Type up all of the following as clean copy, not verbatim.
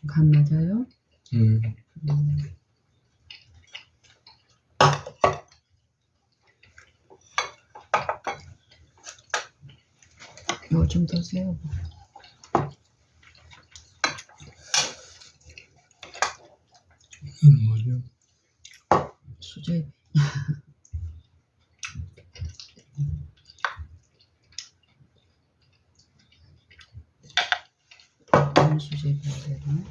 간 맞아요? 이거 좀 더 세요. 이건 뭐죠? 수제비. 수제비야 되나?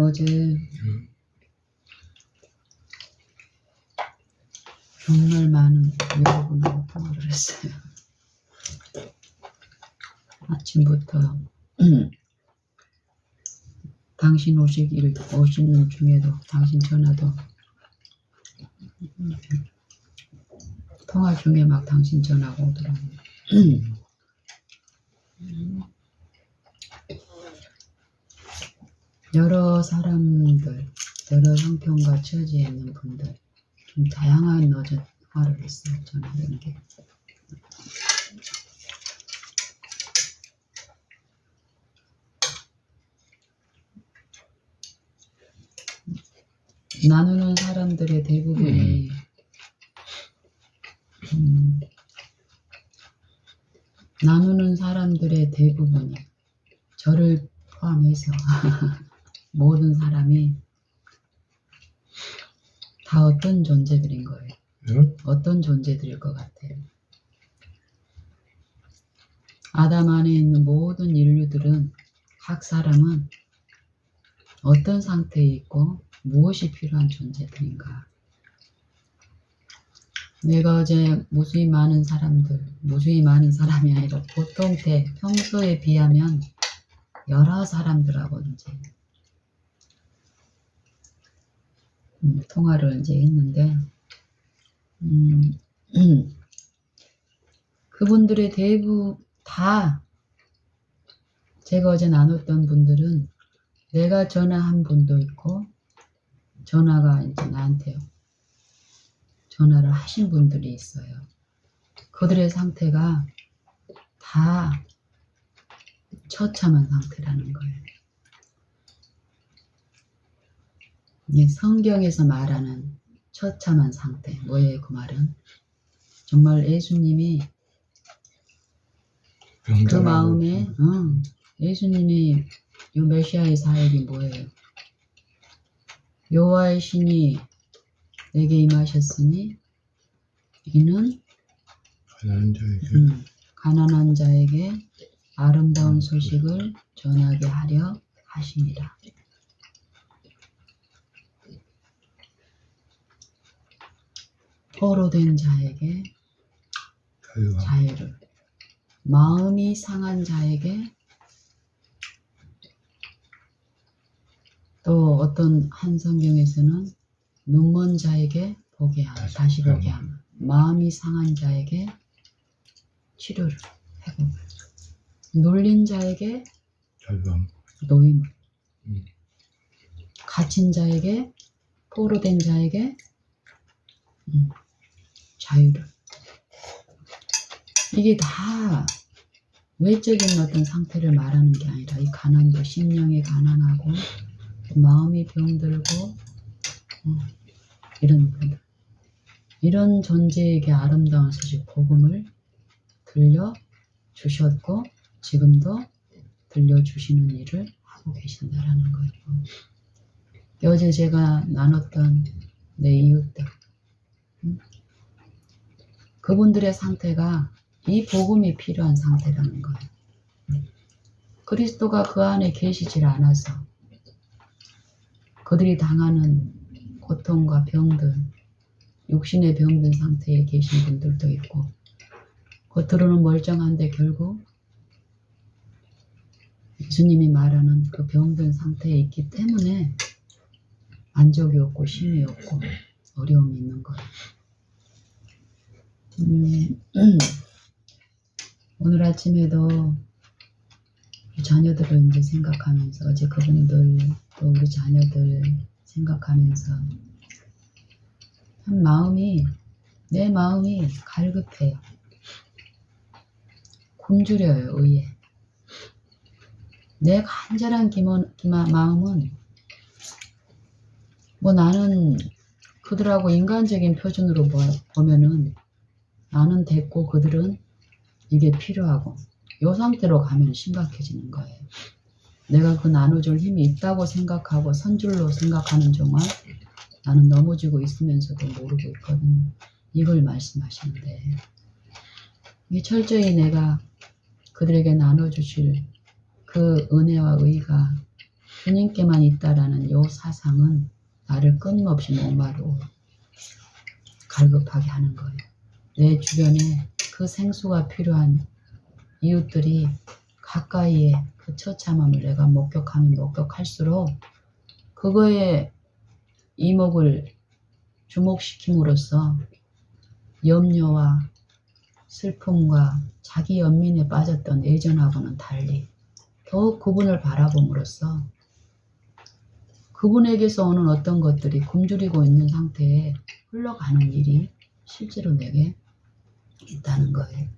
어제 정말 많은 외국인하고 통화를 했어요. 아침부터 당신 오시는 중에도 당신 전화도 통화 중에 막 당신 전화가 오더라고요. 여러 사람들, 여러 형편과 처지에 있는 분들 좀 다양한 어제 통화를 했어요. 전화하는 게. 나누는 사람들의 대부분이 나누는 사람들의 대부분이 저를 포함해서 모든 사람이 다 어떤 존재들인 거예요. 어떤 존재들일 것 같아요. 아담 안에 있는 모든 인류들은 각 사람은 어떤 상태에 있고 무엇이 필요한 존재들인가. 내가 어제 무수히 많은 사람이 아니라 보통 평소에 비하면 여러 사람들하고 이제 통화를 이제 했는데 그분들의 대부분 다 제가 어제 나눴던 분들은 내가 전화한 분도 있고 전화가 이제 나한테 전화를 하신 분들이 있어요. 그들의 상태가 다 처참한 상태라는 거예요. 이 성경에서 말하는 처참한 상태, 뭐예요 그 말은? 정말 예수님이 그 마음에 예수님이 이 메시아의 사역이 뭐예요? 여호와의 신이 내게 임하셨으니 이는 가난한 자에게 아름다운 소식을 전하게 하려 하심이라. 포로된 자에게 자유를, 마음이 상한 자에게, 또 어떤 한 성경에서는 눈먼 자에게 보게 함, 다시 보게 함, 마음이 상한 자에게 치료를, 회복을, 눌린 자에게 노임을, 갇힌 자에게, 포로된 자에게 자유를. 이게 다 외적인 어떤 상태를 말하는 게 아니라 이 가난도 심령이 가난하고 마음이 병들고 이런 분들, 이런 존재에게 아름다운 소식 복음을 들려주셨고 지금도 들려주시는 일을 하고 계신다라는 거예요. 어제 제가 나눴던 내 이웃들, 그분들의 상태가 이 복음이 필요한 상태라는 거예요. 그리스도가 그 안에 계시질 않아서 그들이 당하는 고통과 병들, 육신의 병든 상태에 계신 분들도 있고, 겉으로는 멀쩡한데 결국 예수님이 말하는 그 병든 상태에 있기 때문에 만족이 없고 쉼이 없고 어려움이 있는 거예요. 오늘 아침에도 자녀들을 이제 생각하면서, 어제 그분들 또 우리 자녀들 생각하면서 참 마음이 내 마음이 갈급해요. 굶주려요, 의에. 내 간절한 마음은 뭐 나는 그들하고 인간적인 표준으로 보면은 나는 됐고 그들은 이게 필요하고 이 상태로 가면 심각해지는 거예요. 내가 그 나눠줄 힘이 있다고 생각하고 선줄로 생각하는 동안 나는 넘어지고 있으면서도 모르고 있거든요. 이걸 말씀하시는데 이 철저히 내가 그들에게 나눠주실 그 은혜와 의가 주님께만 있다라는 요 사상은 나를 끊임없이 목마르고 갈급하게 하는 거예요. 내 주변에 그 생수가 필요한 이웃들이 가까이에 그 처참함을 내가 목격하면 목격할수록 그거에 이목을 주목시킴으로써 염려와 슬픔과 자기 연민에 빠졌던 예전하고는 달리 더욱 그분을 바라봄으로써 그분에게서 오는 어떤 것들이 굶주리고 있는 상태에 흘러가는 일이 실제로 내게 있다는 거예요.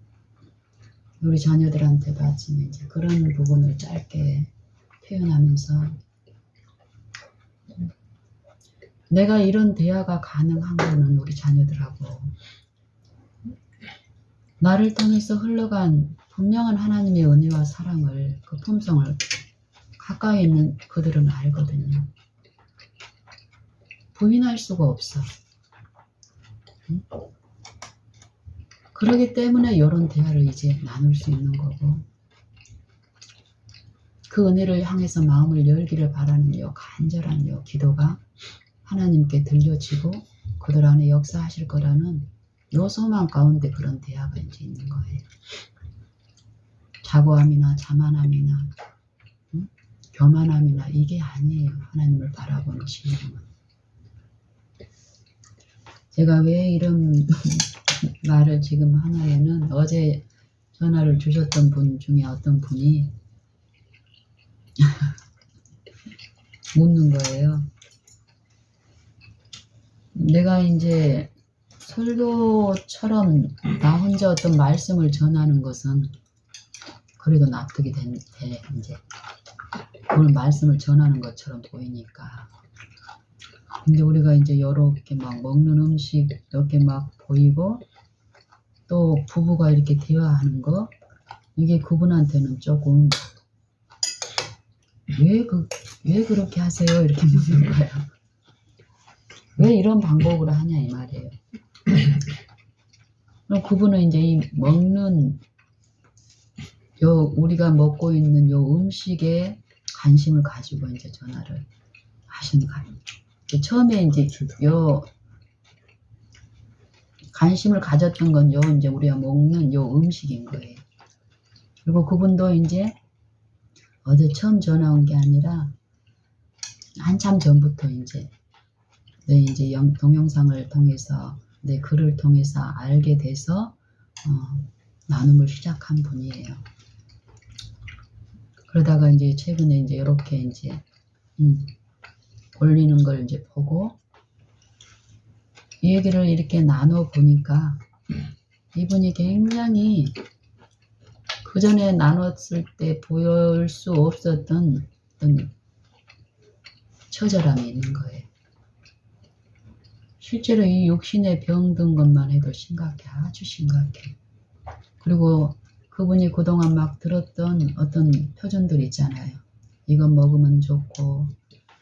우리 자녀들한테도 아침에 이제 그런 부분을 짧게 표현하면서 내가 이런 대화가 가능한 거는 우리 자녀들하고 나를 통해서 흘러간 분명한 하나님의 은혜와 사랑을 그 품성을 가까이 있는 그들은 알거든요. 부인할 수가 없어. 그러기 때문에 이런 대화를 이제 나눌 수 있는 거고 그 은혜를 향해서 마음을 열기를 바라는 요 간절한 요 기도가 하나님께 들려지고 그들 안에 역사하실 거라는 요 소망 가운데 그런 대화가 이제 있는 거예요. 자고함이나 자만함이나 교만함이나 이게 아니에요. 하나님을 바라보는 신앙은. 제가 왜 이런 말을 지금 하냐면은 어제 전화를 주셨던 분 중에 어떤 분이 묻는 거예요. 내가 이제 설교처럼 나 혼자 어떤 말씀을 전하는 것은 그래도 납득이 돼 이제 그걸 말씀을 전하는 것처럼 보이니까. 근데 우리가 이제 이렇게 막 먹는 음식 이렇게 막 보이고 또 부부가 이렇게 대화하는 거 이게 그분한테는 조금 왜 그렇게 하세요? 이렇게 묻는 거예요. 왜 이런 방법으로 하냐 이 말이에요. 그럼 그분은 이제 이 먹는 우리가 먹고 있는 요 음식에 관심을 가지고 이제 전화를 하신 거예요. 처음에 이제 요 관심을 가졌던 건 이제 우리가 먹는 요 음식인 거예요. 그리고 그분도 이제 어제 처음 전화 온 게 아니라 한참 전부터 이제 동영상을 통해서 내 글을 통해서 알게 돼서 나눔을 시작한 분이에요. 그러다가 이제 최근에 이제 이렇게 이제 올리는 걸 이제 보고 이 얘기를 이렇게 나눠 보니까 이분이 굉장히 그 전에 나눴을 때 보일 수 없었던 어떤 처절함이 있는 거예요. 실제로 이 육신에 병든 것만 해도 심각해, 아주 심각해. 그리고 그분이 그동안 막 들었던 어떤 표준들 있잖아요. 이건 먹으면 좋고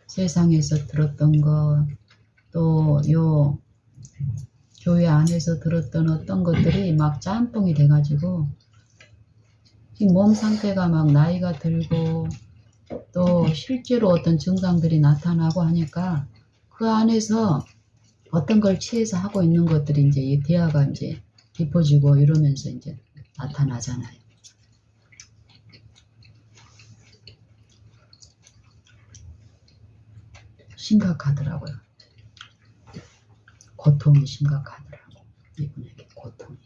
세상에서 들었던 거 또 요 교회 안에서 들었던 어떤 것들이 막 짬뽕이 돼가지고 지금 몸 상태가 막 나이가 들고 또 실제로 어떤 증상들이 나타나고 하니까 그 안에서 어떤 걸 취해서 하고 있는 것들이 이제 이 대화가 이제 깊어지고 이러면서 이제 나타나잖아요. 심각하더라고요. 고통이 심각하더라고. 이분에게 고통이.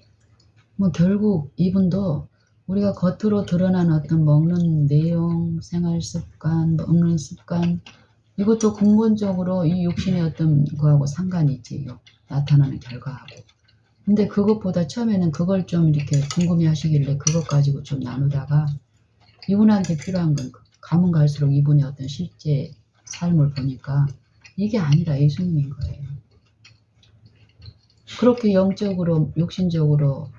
뭐 결국 이분도 우리가 겉으로 드러난 어떤 먹는 내용, 생활 습관, 먹는 습관 이것도 근본적으로 이 육신의 어떤 거하고 상관이 있지. 나타나는 결과하고. 근데 그것보다 처음에는 그걸 좀 이렇게 궁금해 하시길래 그것 가지고 좀 나누다가 이분한테 필요한 건 가면 갈수록 이분의 어떤 실제 삶을 보니까 이게 아니라 예수님인 거예요. 그렇게 영적으로 육신적으로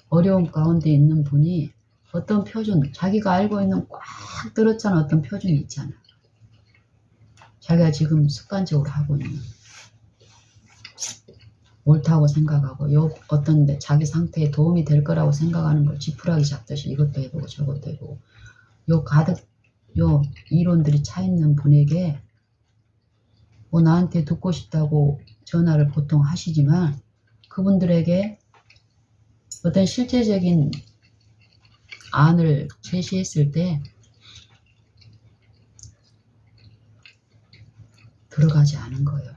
어려움 가운데 있는 분이 어떤 표준, 자기가 알고 있는 꽉 들었잖아 어떤 표준이 있잖아. 자기가 지금 습관적으로 하고 있는 옳다고 생각하고 요 어떤 자기 상태에 도움이 될 거라고 생각하는 걸 지푸라기 잡듯이 이것도 해보고 저것도 해보고 요 가득 요 이론들이 차 있는 분에게 뭐 나한테 듣고 싶다고 전화를 보통 하시지만 그분들에게 어떤 실제적인 안을 제시했을 때 들어가지 않은 거예요.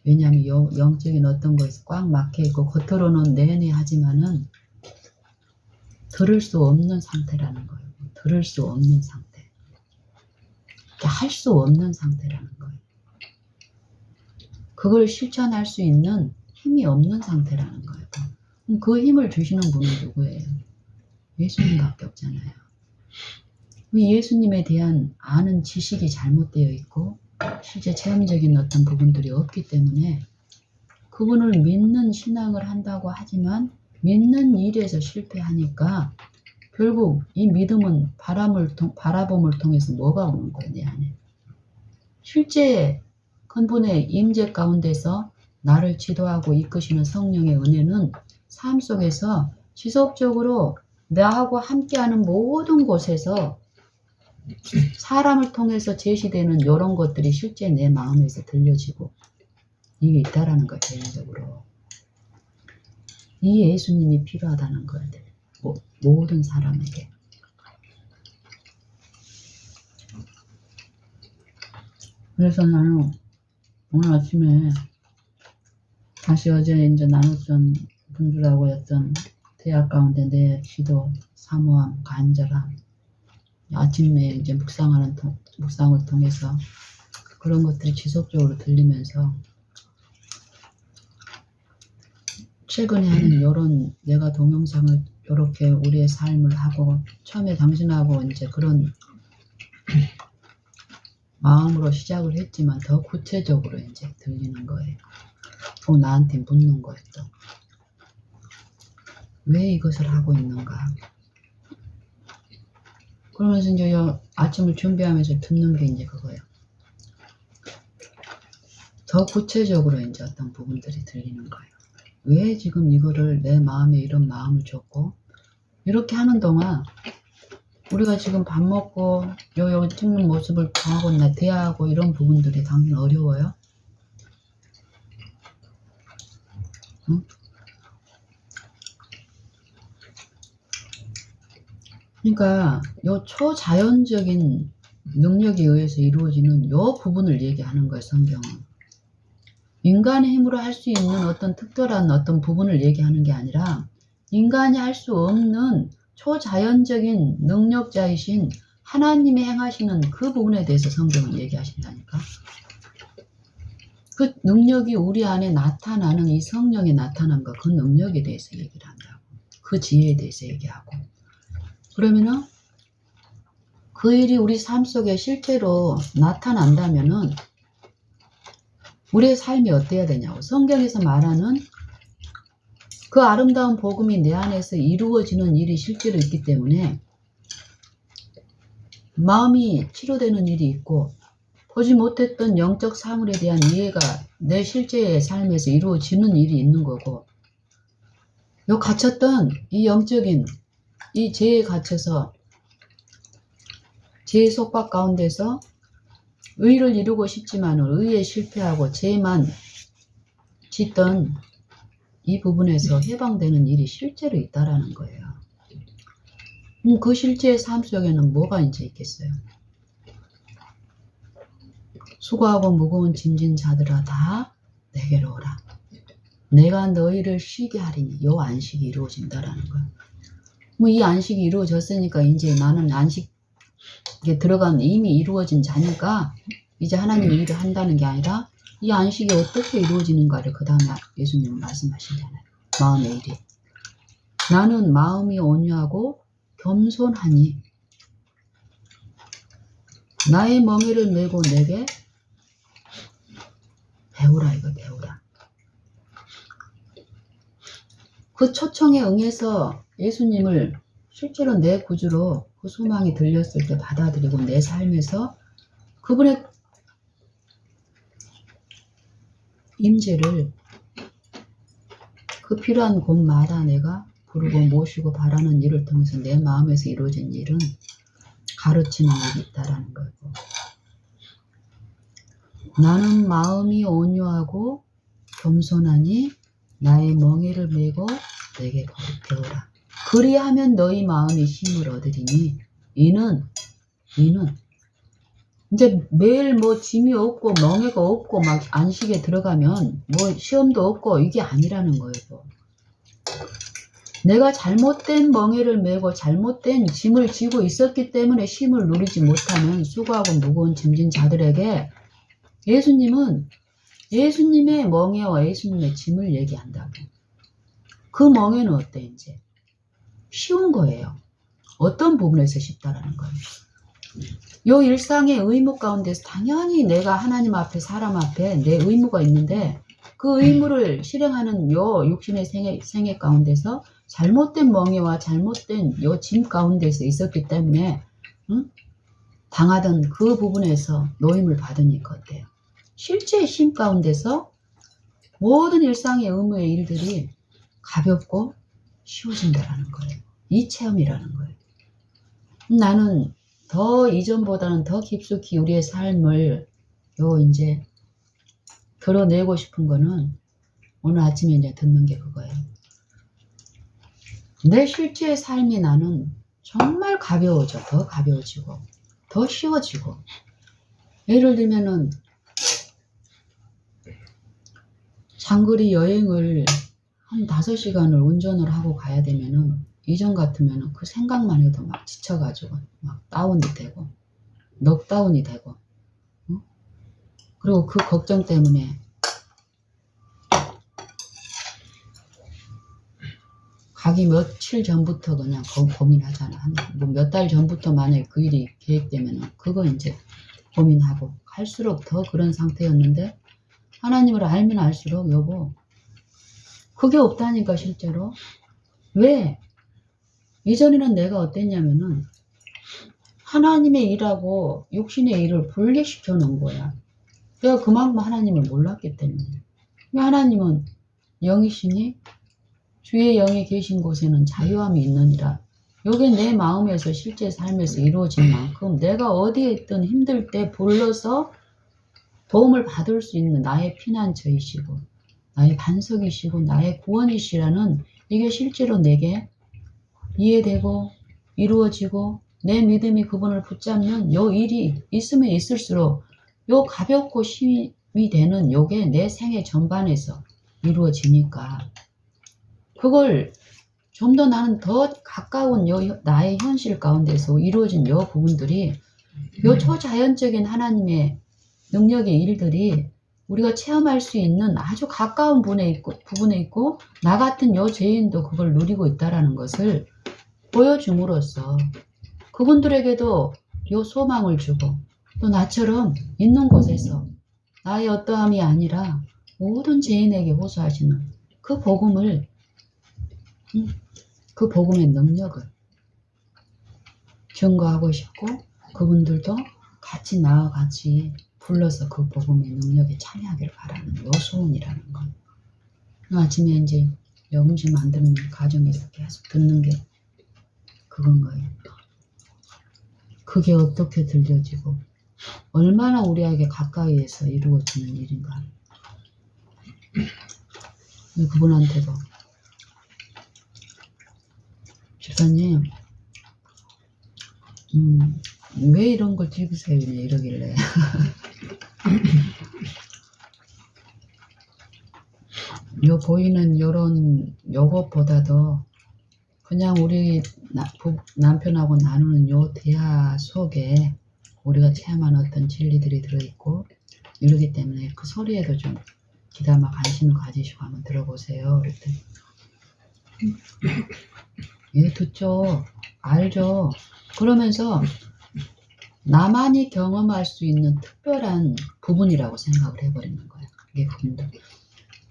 왜냐하면 영적인 어떤 것에 꽉 막혀있고 겉으로는 내내 하지만은 들을 수 없는 상태라는 거예요. 들을 수 없는 상태. 할 수 없는 상태라는 거예요. 그걸 실천할 수 있는 힘이 없는 상태라는 거예요. 그럼 그 힘을 주시는 분은 누구예요? 예수님밖에 없잖아요. 예수님에 대한 아는 지식이 잘못되어 있고 실제 체험적인 어떤 부분들이 없기 때문에 그분을 믿는 신앙을 한다고 하지만 믿는 일에서 실패하니까 결국 이 믿음은 바라봄을 통해서 뭐가 오는 거예요, 내 안에. 실제 근본의 임재 가운데서 나를 지도하고 이끄시는 성령의 은혜는 삶 속에서 지속적으로 나하고 함께하는 모든 곳에서 사람을 통해서 제시되는 이런 것들이 실제 내 마음에서 들려지고 이게 있다라는 거예요. 개인적으로 이 예수님이 필요하다는 거예요. 모든 사람에게. 그래서 나는 오늘 아침에 다시 어제 이제 나눴던 분들하고 였던 대화 가운데 내 기도, 사모함, 간절함, 아침에 이제 묵상을 통해서 그런 것들이 지속적으로 들리면서 최근에 하는 이런 내가 동영상을 이렇게 우리의 삶을 하고 처음에 당신하고 이제 그런 마음으로 시작을 했지만 더 구체적으로 이제 들리는 거예요. 또 나한테 묻는 거예요. 또 왜 이것을 하고 있는가? 그러면서 이제 아침을 준비하면서 듣는 게 이제 그거예요. 더 구체적으로 이제 어떤 부분들이 들리는 거예요. 왜 지금 이거를 내 마음에 이런 마음을 줬고 이렇게 하는 동안 우리가 지금 밥 먹고 요 찍는 모습을 하고 나 대화하고 이런 부분들이 당연히 어려워요. 응? 그러니까 요 초자연적인 능력에 의해서 이루어지는 요 부분을 얘기하는 거예요. 성경은. 인간의 힘으로 할 수 있는 어떤 특별한 어떤 부분을 얘기하는 게 아니라 인간이 할 수 없는 초자연적인 능력자이신 하나님이 행하시는 그 부분에 대해서 성경은 얘기하신다니까. 그 능력이 우리 안에 나타나는 이 성령의 나타남과 그 능력에 대해서 얘기를 한다고. 그 지혜에 대해서 얘기하고. 그러면은 그 일이 우리 삶 속에 실제로 나타난다면은 우리의 삶이 어때야 되냐고. 성경에서 말하는 그 아름다운 복음이 내 안에서 이루어지는 일이 실제로 있기 때문에 마음이 치료되는 일이 있고 보지 못했던 영적 사물에 대한 이해가 내 실제의 삶에서 이루어지는 일이 있는 거고 요 갇혔던 이 영적인 이 죄에 갇혀서 죄의 속박 가운데서 의를 이루고 싶지만 의에 실패하고 죄만 짓던 이 부분에서 해방되는 일이 실제로 있다라는 거예요. 그 실제의 삶 속에는 뭐가 이제 있겠어요? 수고하고 무거운 짐진 자들아 다 내게로 오라. 내가 너희를 쉬게 하리니 요 안식이 이루어진다라는 거예요. 뭐 이 안식이 이루어졌으니까 이제 나는 안식에 들어간 이미 이루어진 자니까 이제 하나님이 일을 한다는 게 아니라 이 안식이 어떻게 이루어지는가를 그 다음에 예수님은 말씀하시잖아요. 마음의 일이. 나는 마음이 온유하고 겸손하니 나의 멍에를 메고 내게 배우라. 이거 배우라. 그 초청에 응해서 예수님을 실제로 내 구주로 그 소망이 들렸을 때 받아들이고 내 삶에서 그분의 임재를 그 필요한 곳마다 내가 부르고 모시고 바라는 일을 통해서 내 마음에서 이루어진 일은 가르치는 일이 있다라는 거고, 나는 마음이 온유하고 겸손하니 나의 멍에를 메고 내게 배우라. 그리하면 너희 마음이 힘을 얻으리니 이는 이제 매일 뭐 짐이 없고 멍에가 없고 막 안식에 들어가면 뭐 시험도 없고 이게 아니라는 거예요. 내가 잘못된 멍에를 메고 잘못된 짐을 지고 있었기 때문에 쉼을 누리지 못하는 수고하고 무거운 짐진 자들에게 예수님은 예수님의 멍에와 예수님의 짐을 얘기한다고. 그 멍에는 어때 이제? 쉬운 거예요. 어떤 부분에서 쉽다라는 거예요. 요 일상의 의무 가운데서 당연히 내가 하나님 앞에 사람 앞에 내 의무가 있는데 그 의무를 실행하는 요 육신의 생애 가운데서 잘못된 멍에와 잘못된 요 짐 가운데서 있었기 때문에 당하던 그 부분에서 노임을 받으니까 어때요? 실제 쉼 가운데서 모든 일상의 의무의 일들이 가볍고 쉬워진다라는 거예요. 이 체험이라는 거예요. 나는 더 이전보다는 더 깊숙이 우리의 삶을 이제 드러내고 싶은 거는 오늘 아침에 이제 듣는 게 그거예요. 내 실제 삶이 나는 정말 가벼워져. 더 가벼워지고 더 쉬워지고. 예를 들면은 장거리 여행을 한 5시간을 운전을 하고 가야 되면은 이전 같으면은 그 생각만 해도 막 지쳐가지고 막 다운이 되고 넉다운이 되고 그리고 그 걱정 때문에 가기 며칠 전부터 그냥 고민하잖아. 뭐 몇 달 전부터 만약에 그 일이 계획되면은 그거 이제 고민하고 갈수록 더 그런 상태였는데 하나님을 알면 알수록 여보 그게 없다니까 실제로. 왜? 이전에는 내가 어땠냐면은 하나님의 일하고 육신의 일을 분리시켜 놓은 거야. 내가 그만큼 하나님을 몰랐기 때문에. 하나님은 영이시니 주의 영이 계신 곳에는 자유함이 있느니라. 이게 내 마음에서 실제 삶에서 이루어진 만큼 내가 어디에 있든 힘들 때 불러서 도움을 받을 수 있는 나의 피난처이시고 나의 반석이시고 나의 구원이시라는 이게 실제로 내게 이해되고 이루어지고 내 믿음이 그분을 붙잡는 요 일이 있으면 있을수록 요 가볍고 힘이 되는 요게 내 생애 전반에서 이루어지니까 그걸 좀 더 나는 더 가까운 요 나의 현실 가운데서 이루어진 요 부분들이 요 초자연적인 하나님의 능력의 일들이 우리가 체험할 수 있는 아주 가까운 부분에 있고 나 같은 요 죄인도 그걸 누리고 있다라는 것을 보여줌으로써 그분들에게도 요 소망을 주고 또 나처럼 있는 곳에서 나의 어떠함이 아니라 모든 죄인에게 호소하시는 그 복음을 그 복음의 능력을 증거하고 싶고 그분들도 같이 나와 같이 불러서 그 복음의 능력에 참여하기를 바라는 요 소원이라는 거. 아침에 이제 영지 만드는 과정에서 계속 듣는 게 그건 거예요. 그게 어떻게 들려지고 얼마나 우리에게 가까이에서 이루어지는 일인가. 그분한테도 집사님 왜 이런 걸 들으세요? 이러길래 요 보이는 요것보다도 그냥 우리 남편하고 나누는 요 대화 속에 우리가 체험한 어떤 진리들이 들어있고 이러기 때문에 그 소리에도 좀 귀담아 관심을 가지시고 한번 들어보세요. 그랬더니 예, 듣죠. 알죠. 그러면서 나만이 경험할 수 있는 특별한 부분이라고 생각을 해버리는 거예요. 이게 부분들.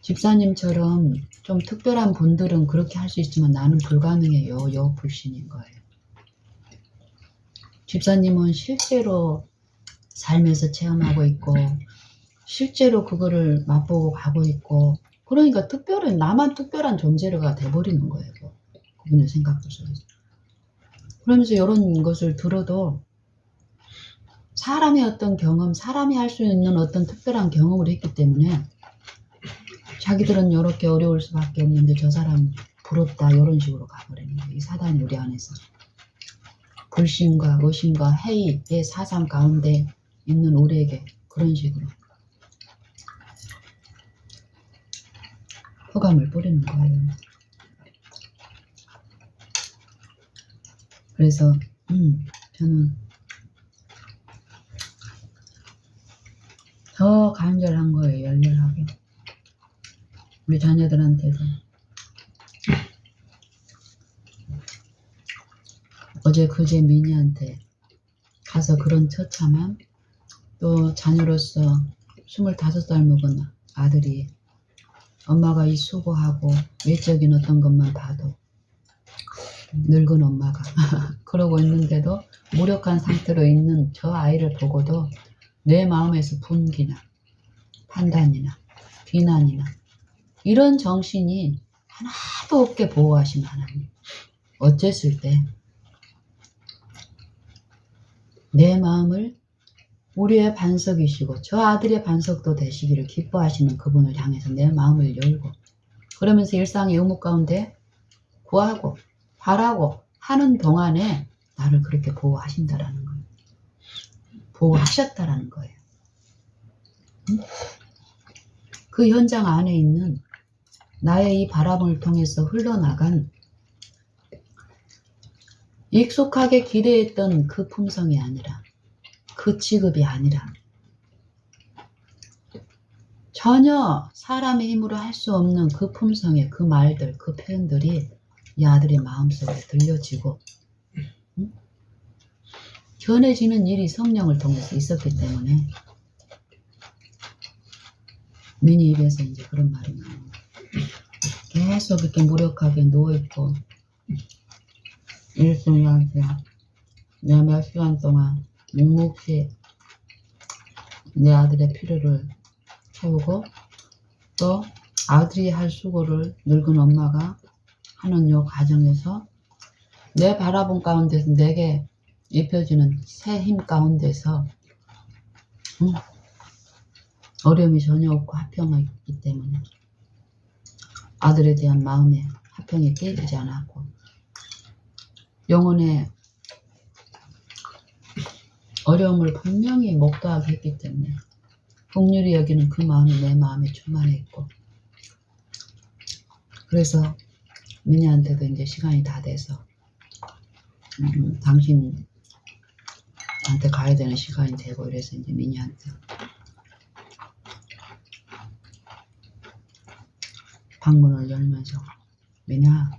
집사님처럼 좀 특별한 분들은 그렇게 할 수 있지만 나는 불가능해요. 요 불신인 거예요. 집사님은 실제로 살면서 체험하고 있고 실제로 그거를 맛보고 가고 있고 그러니까 특별한 나만 특별한 존재가 돼버리는 거예요. 그분의 생각들 속에서. 그러면서 이런 것을 들어도 사람의 어떤 경험, 사람이 할 수 있는 어떤 특별한 경험을 했기 때문에 자기들은 이렇게 어려울 수밖에 없는데 저 사람 부럽다 이런 식으로 가버리는 거예요. 이 사단이 우리 안에서 불신과 의심과 회의의 사상 가운데 있는 우리에게 그런 식으로 흑암을 뿌리는 거예요. 그래서 저는 더 간절한 거예요. 열렬하게. 우리 자녀들한테도. 어제 그제 미니한테 가서 그런 처참함, 또 자녀로서 25살 먹은 아들이 엄마가 이 수고하고 외적인 어떤 것만 봐도 늙은 엄마가 그러고 있는데도 무력한 상태로 있는 저 아이를 보고도 내 마음에서 분기나 판단이나 비난이나 이런 정신이 하나도 없게 보호하신 하나님. 어쨌을 때 내 마음을 우리의 반석이시고 저 아들의 반석도 되시기를 기뻐하시는 그분을 향해서 내 마음을 열고 그러면서 일상의 의무 가운데 구하고 바라고 하는 동안에 나를 그렇게 보호하신다라는 거예요. 보호하셨다라는 거예요. 그 현장 안에 있는 나의 이 바람을 통해서 흘러나간 익숙하게 기대했던 그 품성이 아니라 그 취급이 아니라 전혀 사람의 힘으로 할 수 없는 그 품성의 그 말들 그 표현들이 이 아들의 마음속에 들려지고 전해지는 일이 성령을 통해서 있었기 때문에 미니 입에서 이제 그런 말이 나옵니다. 계속 이렇게 무력하게 누워있고 일순간에 몇 시간 동안 묵묵히 내 아들의 필요를 채우고 또 아들이 할 수고를 늙은 엄마가 하는 요 과정에서 내 바라본 가운데서 내게 입혀지는 새 힘 가운데서 어려움이 전혀 없고 화평이 있기 때문에 아들에 대한 마음의 화평이 깨지지 않았고 영혼의 어려움을 분명히 목도하게 했기 때문에 긍휼히 여기는 그 마음이 내 마음에 충만해 있고 그래서 미니한테도 이제 시간이 다 돼서 당신한테 가야 되는 시간이 되고 이래서 이제 미니한테 방문을 열면서 미나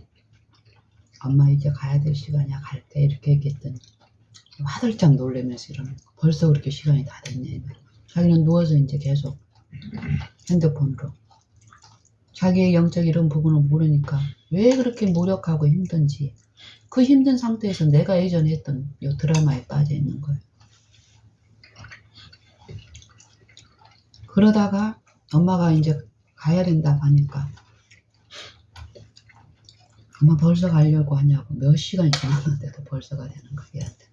엄마 이제 가야 될 시간이야 갈게 이렇게 얘기했더니 화들짝 놀라면서 이러면 벌써 그렇게 시간이 다 됐네. 자기는 누워서 이제 계속 핸드폰으로 자기의 영적 이런 부분을 모르니까 왜 그렇게 무력하고 힘든지 그 힘든 상태에서 내가 예전에 했던 이 드라마에 빠져 있는 거예요. 그러다가 엄마가 이제 가야 된다고 하니까 엄마 벌써 가려고 하냐고 몇 시간이 지났는데도 벌써가 되는 거야 얘한테.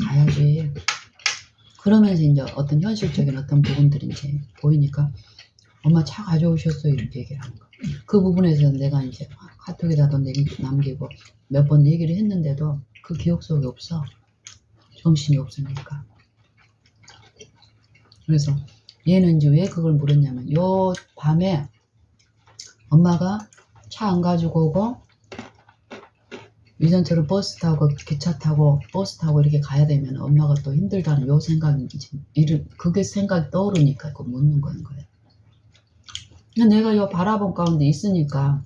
가야지. 그러면서 이제 어떤 현실적인 어떤 부분들이 이제 보이니까 엄마 차 가져오셨어 이렇게 얘기를 하는 거야. 그 부분에서 내가 이제 카톡에다도 남기고 몇 번 얘기를 했는데도 그 기억 속에 없어. 정신이 없으니까. 그래서 얘는 이제 왜 그걸 물었냐면 요 밤에 엄마가 차 안 가지고 오고 이전처럼 버스 타고 기차 타고 버스 타고 이렇게 가야 되면 엄마가 또 힘들다는 요 생각이 그게 생각이 떠오르니까 그거 묻는 거인 거예요. 근데 내가 요 바라본 가운데 있으니까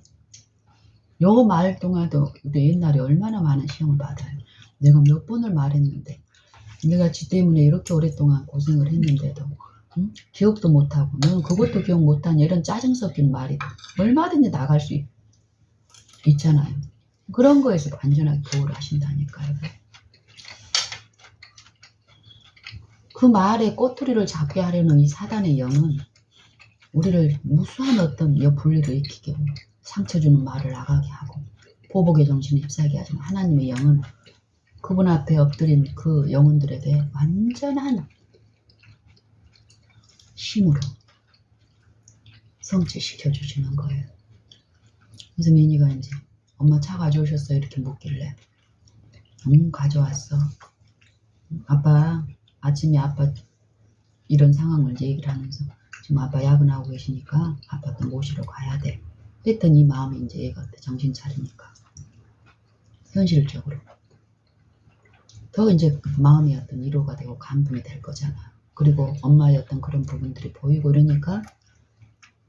요 말 동안도 우리 옛날에 얼마나 많은 시험을 받아요. 내가 몇 번을 말했는데 내가 지 때문에 이렇게 오랫동안 고생을 했는데도 응? 기억도 못하고 너는 그것도 기억 못하냐 이런 짜증 섞인 말이 얼마든지 나갈 수 있잖아요. 그런 거에서 완전하게 보호를 하신다니까요. 그 말에 꼬투리를 잡게 하려는 이 사단의 영은 우리를 무수한 어떤 분리를 익히게 상처 주는 말을 나가게 하고 보복의 정신에 휩싸게 하지만 하나님의 영은 그분 앞에 엎드린 그 영혼들에게 완전한 힘으로 성취시켜 주시는 거예요. 그래서 미니가 이제 엄마 차 가져오셨어 이렇게 묻길래 가져왔어. 아빠 아침에 아빠 이런 상황을 이제 얘기를 하면서 지금 아빠 야근하고 계시니까 아빠 또 모시러 가야 돼. 그랬더니 이 마음이 이제 얘가 정신 차리니까 현실적으로 더 이제 마음이 어떤 위로가 되고 감동이 될 거잖아. 그리고 엄마의 어떤 그런 부분들이 보이고 이러니까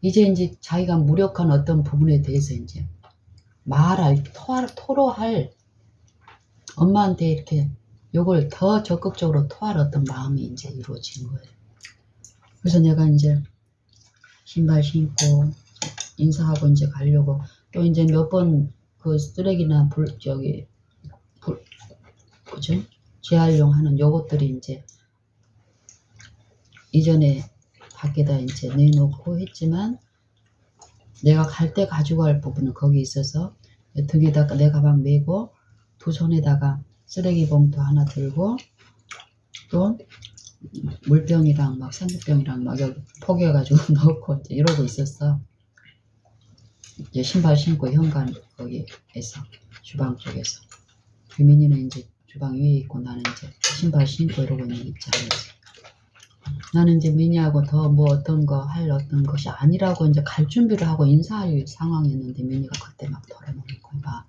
이제 자기가 무력한 어떤 부분에 대해서 이제 말할, 토로할 엄마한테 이렇게 요걸 더 적극적으로 토할 어떤 마음이 이제 이루어진 거예요. 그래서 내가 이제 신발 신고 인사하고 이제 가려고 또 이제 몇 번 그 쓰레기나 그죠? 재활용 하는 요것들이 이제 이전에 밖에다 이제 내놓고 했지만 내가 갈 때 가지고 갈 부분은 거기 있어서 등에다가 내 가방 메고 두 손에다가 쓰레기 봉투 하나 들고 또 물병이랑 막 산주병이랑 막 여기 포개가지고 넣고 이제 이러고 있었어. 이제 신발 신고 현관 거기에서 주방 쪽에서 유민이는 이제 주방 위에 있고 나는 이제 신발 신고 이러고 있는 입장이지. 나는 이제 미니하고 더 뭐 어떤 거 할 어떤 것이 아니라고 이제 갈 준비를 하고 인사할 상황이었는데 미니가 그때 막 털어놓는 거야.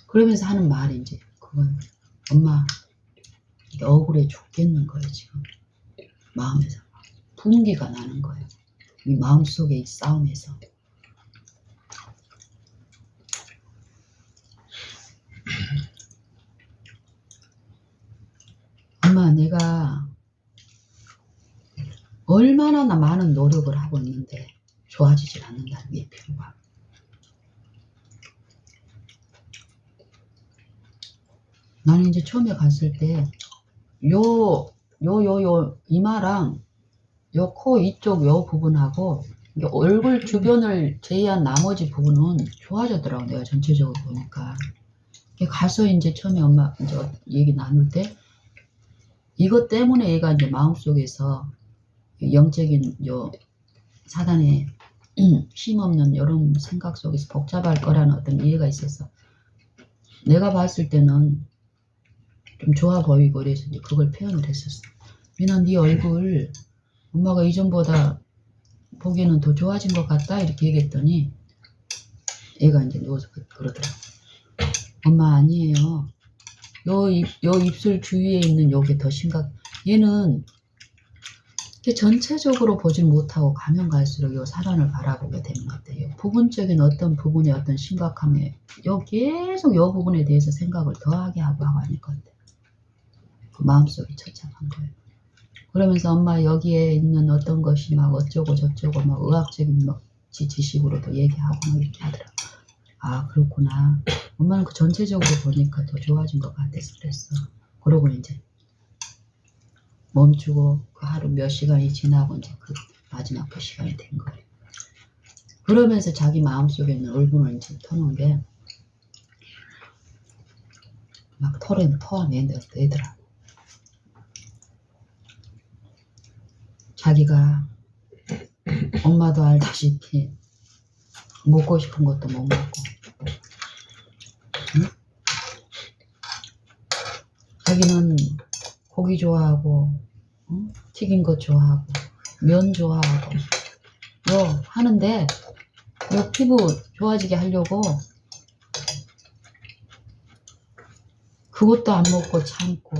그러면서 하는 말이 이제 그건 엄마 이게 억울해 죽겠는 거예요 지금. 마음에서 분기가 나는 거예요. 이 마음속에 이 싸움에서. 엄마 내가 얼마나 많은 노력을 하고 있는데 좋아지질 않는다는 게 필요가. 나는 이제 처음에 갔을 때 이마랑 요 코 이쪽 요 부분하고 얼굴 주변을 제외한 나머지 부분은 좋아졌더라고. 내가 전체적으로 보니까 가서 이제 처음에 엄마 이제 얘기 나눌 때 이것 때문에 얘가 이제 마음속에서 영적인 요 사단의 힘없는 이런 생각 속에서 복잡할 거라는 어떤 이해가 있어서 내가 봤을 때는 좀 좋아 보이고 그래서 이제 그걸 표현을 했었어. 민아 네 얼굴 엄마가 이전보다 보기에는 더 좋아진 것 같다 이렇게 얘기했더니 얘가 이제 누워서 그러더라고. 엄마 아니에요. 요 입술 주위에 있는 요게 더 얘는 전체적으로 보질 못하고 가면 갈수록 요 사단을 바라보게 되는 것 같아요. 부분적인 어떤 부분의 어떤 심각함에 계속 요 부분에 대해서 생각을 더하게 하고 하는 것 같아요. 그 마음속이 처참한 거예요. 그러면서 엄마 여기에 있는 어떤 것이 막 어쩌고 저쩌고 막 의학적인 막 지식으로도 얘기하고 막 이렇게 하더라고. 아 그렇구나. 엄마는 그 전체적으로 보니까 더 좋아진 것 같아서 그랬어. 그러고 이제 멈추고 그 하루 몇 시간이 지나고 이제 그 마지막 그 시간이 된 거예요. 그러면서 자기 마음속에 있는 울분을 이제 터놓은 게 막 토해내더라고. 자기가 엄마도 알다시피 먹고 싶은 것도 못 먹고 응? 자기는 고기 좋아하고 응? 튀긴 것 좋아하고 면 좋아하고 하는데 피부 좋아지게 하려고 그것도 안 먹고 참고.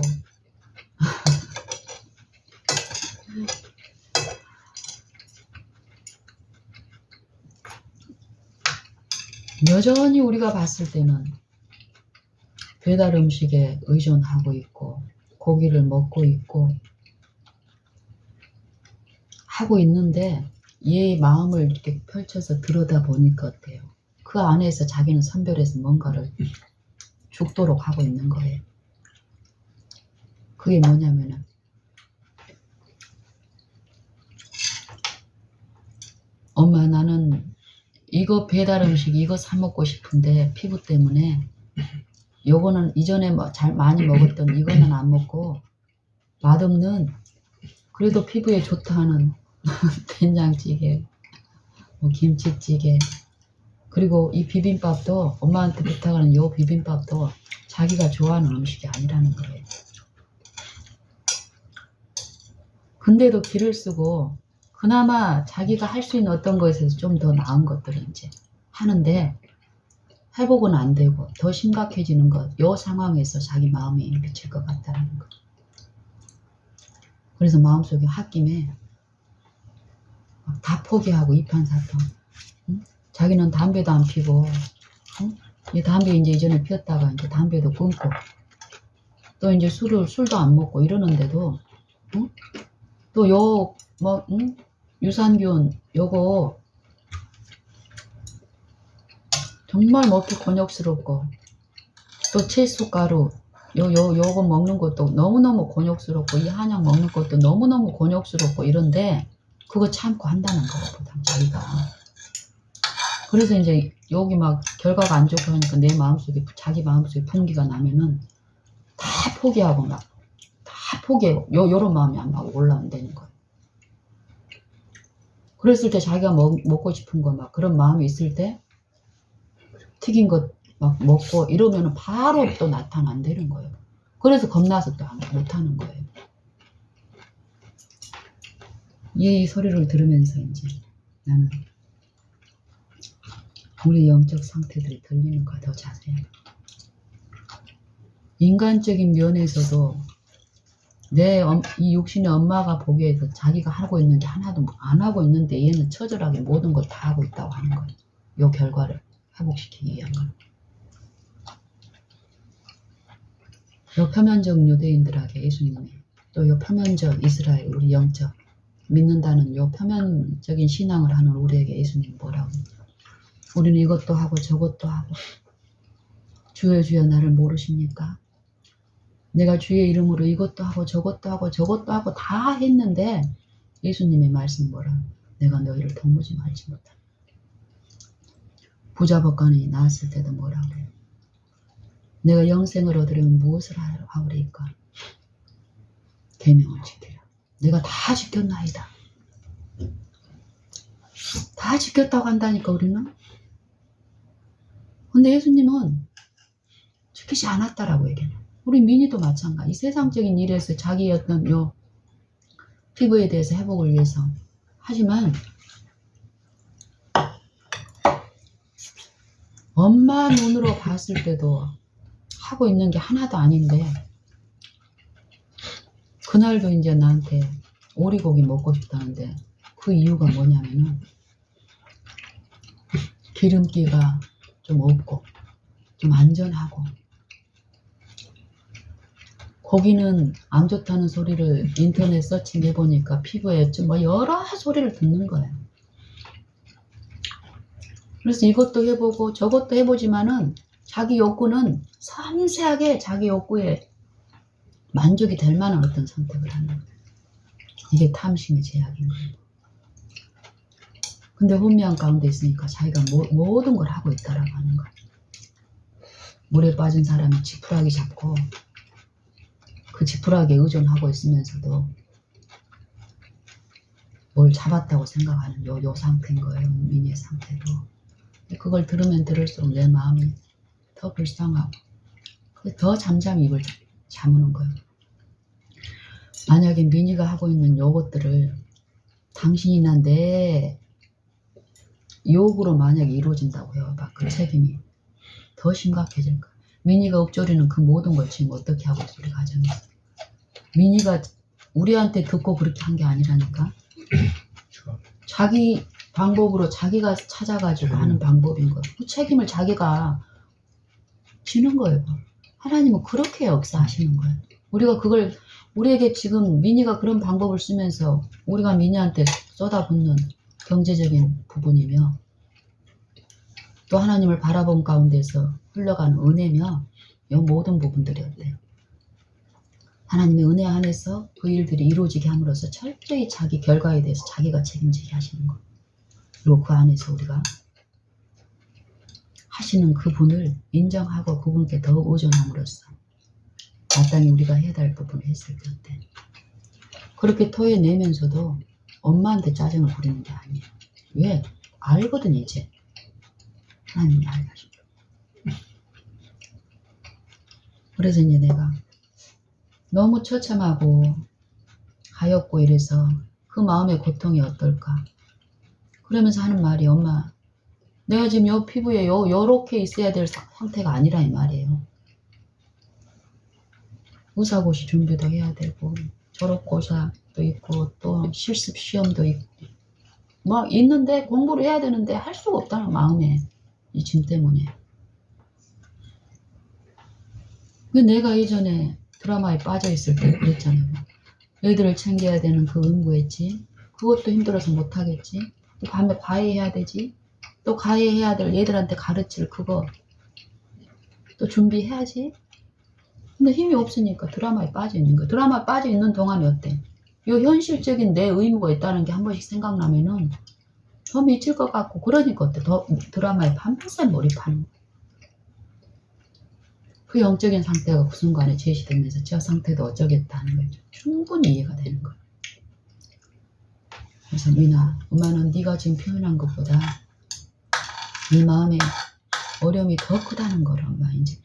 여전히 우리가 봤을 때는 배달 음식에 의존하고 있고 고기를 먹고 있고 하고 있는데 얘의 마음을 이렇게 펼쳐서 들여다보니까 어때요? 그 안에서 자기는 선별해서 뭔가를 죽도록 하고 있는 거예요. 그게 뭐냐면은 엄마 나는 이거 배달 음식 이거 사 먹고 싶은데 피부 때문에 요거는 이전에 잘 많이 먹었던 이거는 안 먹고 맛없는 그래도 피부에 좋다 하는 된장찌개, 뭐 김치찌개 그리고 이 비빔밥도 엄마한테 부탁하는 요 비빔밥도 자기가 좋아하는 음식이 아니라는 거예요. 근데도 기를 쓰고 그나마 자기가 할 수 있는 어떤 것에서 좀 더 나은 것들을 이제 하는데 회복은 안 되고 더 심각해지는 것, 요 상황에서 자기 마음이 미칠 것 같다는 거. 그래서 마음속에 홧김에 다 포기하고 이판사판. 응? 자기는 담배도 안 피고, 응? 이 담배 이제 이전에 피웠다가 이제 담배도 끊고, 또 이제 술도 안 먹고 이러는데도, 응? 또 응? 유산균 요거 정말 먹기 곤욕스럽고, 또 채소가루 요거 먹는 것도 너무너무 곤욕스럽고 이 한약 먹는 것도 너무너무 곤욕스럽고 이런데 그거 참고 한다는 거거든 자기가. 그래서 이제 여기 막 결과가 안 좋고 하니까 내 마음속에 자기 마음속에 분기가 나면은 다 포기하고 막 다 포기해 요런 마음이 막 올라온다는 거예요. 그랬을 때 자기가 먹고 싶은 거 막 그런 마음이 있을 때 튀긴 것 막 먹고 이러면은 바로 또 나타난다는 거예요. 그래서 겁나서 또 못하는 거예요. 이 소리를 들으면서 이제 나는 우리 영적 상태들이 들리는 거 더 자세히. 인간적인 면에서도 이 육신의 엄마가 보기에도 자기가 하고 있는 게 하나도 안 하고 있는데 얘는 처절하게 모든 걸 다 하고 있다고 하는 거예요. 요 결과를 회복시키기 위한 거. 요 표면적 유대인들에게 예수님이 또 요 표면적 이스라엘 우리 영적 믿는다는 요 표면적인 신앙을 하는 우리에게 예수님이 뭐라고 우리는 이것도 하고 저것도 하고 주여 주여 나를 모르십니까? 내가 주의 이름으로 이것도 하고 저것도 하고 저것도 하고 다 했는데 예수님의 말씀 뭐라 내가 너희를 도무지 말지 못한다. 부자법관이 나왔을 때도 뭐라 그래요? 내가 영생을 얻으려면 무엇을 하오리까? 계명을 지키라. 내가 다 지켰나이다. 다 지켰다고 한다니까 우리는. 근데 예수님은 지키지 않았다라고 얘기해요. 우리 민희도 마찬가지. 이 세상적인 일에서 자기의 어떤 요 피부에 대해서 회복을 위해서 하지만 엄마 눈으로 봤을 때도 하고 있는 게 하나도 아닌데 그날도 이제 나한테 오리고기 먹고 싶다는데 그 이유가 뭐냐면은 기름기가 좀 없고 좀 안전하고 고기는 안 좋다는 소리를 인터넷 서칭 해보니까 피부에 좀 뭐 여러 소리를 듣는 거예요. 그래서 이것도 해보고 저것도 해보지만은 자기 욕구는 섬세하게 자기 욕구에 만족이 될 만한 어떤 선택을 하는 거예요. 이게 탐심의 제약인 거예요. 근데 혼미한 가운데 있으니까 자기가 모든 걸 하고 있다라고 하는 거예요. 물에 빠진 사람이 지푸라기 잡고 그 지푸라기에 의존하고 있으면서도 뭘 잡았다고 생각하는 요 상태인 거예요. 민의 상태도. 그걸 들으면 들을수록 내 마음이 더 불쌍하고 더 잠잠히 입을 다무는 거예요. 만약에 민희가 하고 있는 요것들을 당신이나 내 욕으로 만약에 이루어진다고 해요. 막 그 책임이 더 심각해질 거예요. 민희가 읊조리는 그 모든 걸 지금 어떻게 하고 있어, 우리 가정에서. 민희가 우리한테 듣고 그렇게 한 게 아니라니까. 자기 방법으로 자기가 찾아가지고 하는 방법인 거예요. 그 책임을 자기가 지는 거예요. 하나님은 그렇게 역사하시는 거예요. 우리가 그걸, 우리에게 지금 민희가 그런 방법을 쓰면서 우리가 민희한테 쏟아붓는 경제적인 부분이며 또 하나님을 바라본 가운데서 흘러가는 은혜며 이 모든 부분들이 어때요? 하나님의 은혜 안에서 그 일들이 이루어지게 함으로써 철저히 자기 결과에 대해서 자기가 책임지게 하시는 것. 그리고 그 안에서 우리가 하시는 그분을 인정하고 그분께 더 의존함으로써 마땅히 우리가 해야 될 부분을 했을 때 어때? 그렇게 토해내면서도 엄마한테 짜증을 부리는 게 아니에요. 왜? 알거든 이제. 하나님이 알가시고. 그래서 이제 내가 너무 처참하고 가엾고 이래서 그 마음의 고통이 어떨까. 그러면서 하는 말이 엄마 내가 지금 요 피부에 요렇게 있어야 될 상태가 아니라 이 말이에요. 의사고시 준비도 해야 되고 졸업고사도 있고 또 실습 시험도 있고 막 있는데 공부를 해야 되는데 할 수가 없다는 마음에 이 짐 때문에. 내가 예전에 드라마에 빠져 있을 때 그랬잖아요. 애들을 챙겨야 되는 그 응구했지. 그것도 힘들어서 못하겠지. 또 밤에 과외해야 되지. 또 과외해야 될 얘들한테 가르칠 그거 또 준비해야지. 근데 힘이 없으니까 드라마에 빠져 있는 거야. 드라마에 빠져 있는 동안이 어때? 요 현실적인 내 의무가 있다는 게 한 번씩 생각나면은 더 미칠 것 같고 그러니까 어때? 더 드라마에 밤새 몰입하는 거야. 그 영적인 상태가 그 순간에 제시되면서 저 상태도 어쩌겠다는 거죠. 충분히 이해가 되는 거예요. 그래서 미나, 엄마는 네가 지금 표현한 것보다 네 마음에 어려움이 더 크다는 걸 엄마 이제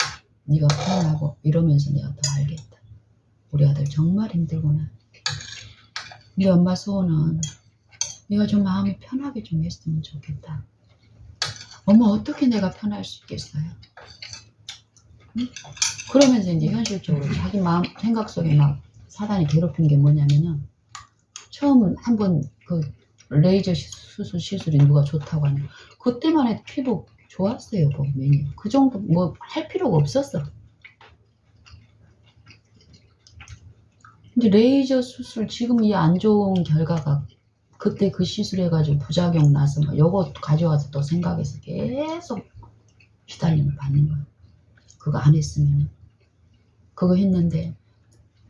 네가 표현하고 이러면서 내가 더 알겠다. 우리 아들 정말 힘들구나. 근데 엄마 소원은 네가 좀 마음이 편하게 좀 했으면 좋겠다. 엄마 어떻게 내가 편할 수 있겠어요? 응? 그러면서 이제 현실적으로 자기 마음 생각 속에 막 사단이 괴롭힌 게 뭐냐면은 처음 한번 그 레이저 수술 시술이 누가 좋다고 하냐 그때만 해도 피부 좋았어요. 보면요. 그 정도 뭐 할 필요가 없었어. 이제 레이저 수술 지금 이 안 좋은 결과가 그때 그 시술해가지고 부작용 나서 막 요거 가져와서 또 생각해서 계속 시달림을 받는 거야. 그거 안 했으면 그거 했는데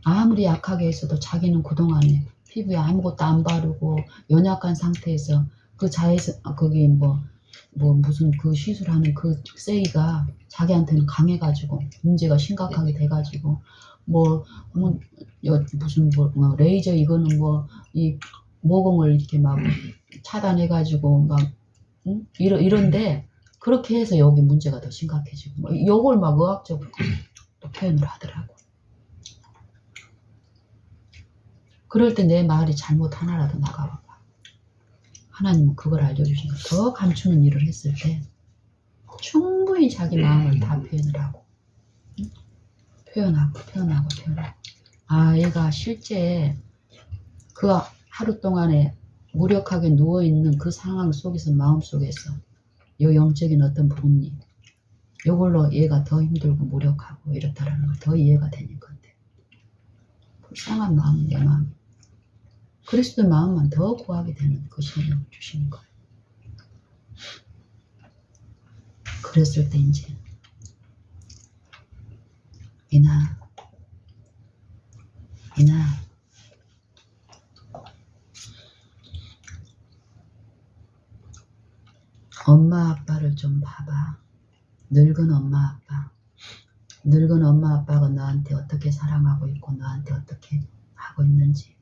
아무리 약하게 했어도 자기는 그동안에 피부에 아무것도 안 바르고 연약한 상태에서 그 자외선 거기 뭐 무슨 그 시술하는 그 세이가 자기한테는 강해가지고 문제가 심각하게 돼가지고 무슨 레이저 이거는 이 모공을 이렇게 막 차단해가지고 막 응? 이런데 그렇게 해서 여기 문제가 더 심각해지고 이걸 막 의학적으로 또 표현을 하더라고. 그럴 때 내 말이 잘못 하나라도 나가봐. 하나님은 그걸 알려주시니까 더 감추는 일을 했을 때 충분히 자기 마음을 다 표현을 하고 표현하고 아 얘가 실제 그 하루 동안에 무력하게 누워있는 그 상황 속에서 마음속에서 요 영적인 어떤 부분이 요걸로 얘가 더 힘들고 무력하고 이렇다라는 걸 더 이해가 되는 건데 불쌍한 마음 내 마음 그리스도 마음만 더 구하게 되는 그 신령을 주시는 거예요. 그랬을 때 이제 이나 엄마 아빠를 좀 봐봐. 늙은 엄마 아빠가 너한테 어떻게 사랑하고 있고 너한테 어떻게 하고 있는지.